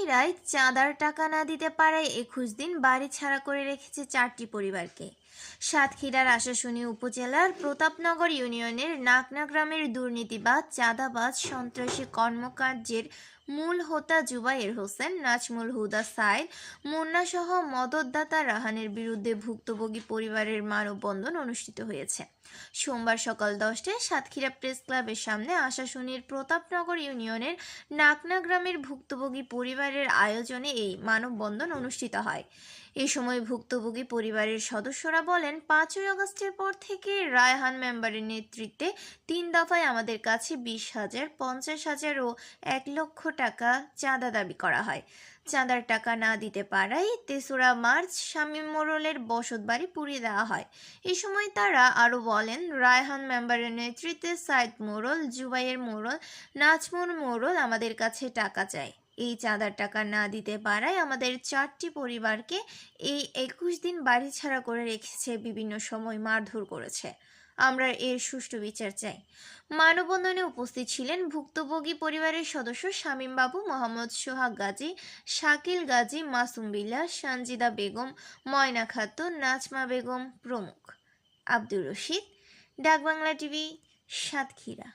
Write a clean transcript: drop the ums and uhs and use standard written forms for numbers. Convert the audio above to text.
সাতক্ষীরায় চাঁদার টাকা না দিতে পারায় 21 দিন বাড়ি ছাড়া করে রেখেছে 4টি পরিবারকে। সাতক্ষীরার আশাশুনি উপজেলার প্রতাপনগর ইউনিয়নের নাকনা গ্রামের দুর্নীতিবাজ চাঁদাবাজ সন্ত্রাসী কর্মকাণ্ডের মূল হোতা জুবায়ের হোসেন, নাজমুল হুদা সাইদ, মুন্না সহ মদতদাতা রাহানের বিরুদ্ধে ভুক্তভোগী পরিবারের মানববন্ধন অনুষ্ঠিত হয়েছে। সোমবার সকাল 10টায় সাতক্ষীরা প্রেস ক্লাবের সামনে আশাশুনির প্রতাপনগর ইউনিয়নের নাকনা গ্রামের ভুক্তভোগী পরিবারের আয়োজনে এই মানববন্ধন অনুষ্ঠিত হয়। এ সময় ভুক্তভোগী পরিবারের সদস্যরা বলেন, 5ই আগস্টের পর থেকে রায়হান মেম্বারের নেতৃত্বে 3 দফায় আমাদের কাছে 20,000, 50,000 ও 1 লক্ষ টাকা চাঁদা দাবি করা হয়। চাঁদার টাকা না দিতে পারায় 3রা মার্চ শামীম মোড়লের বসতবাড়ি পুড়িয়ে দেওয়া হয়। এ সময় তারা আরও বলেন, রায়হান মেম্বারের নেতৃত্বে সাইদ মোড়ল, জুবাইর মোড়ল, নাজমুল মোড়ল আমাদের কাছে টাকা চায়। এই চাঁদার টাকা না দিতে পারায় আমাদের 4টি পরিবারকে এই 21 দিন বাড়ি ছাড়া করে রেখেছে, বিভিন্ন সময় মারধর করেছে। আমরা এর সুষ্ঠু বিচার চাই। মানববন্ধনে উপস্থিত ছিলেন ভুক্তভোগী পরিবারের সদস্য শামীম বাবু, মোহাম্মদ সোহাগ গাজী, শাকিল গাজী, মাসুম বিল্লাহ, সানজিদা বেগম, ময়না খাতুন, নাজমা বেগম প্রমুখ। আব্দুর রশিদ, ডাকবাংলা টিভি, সাতক্ষীরা।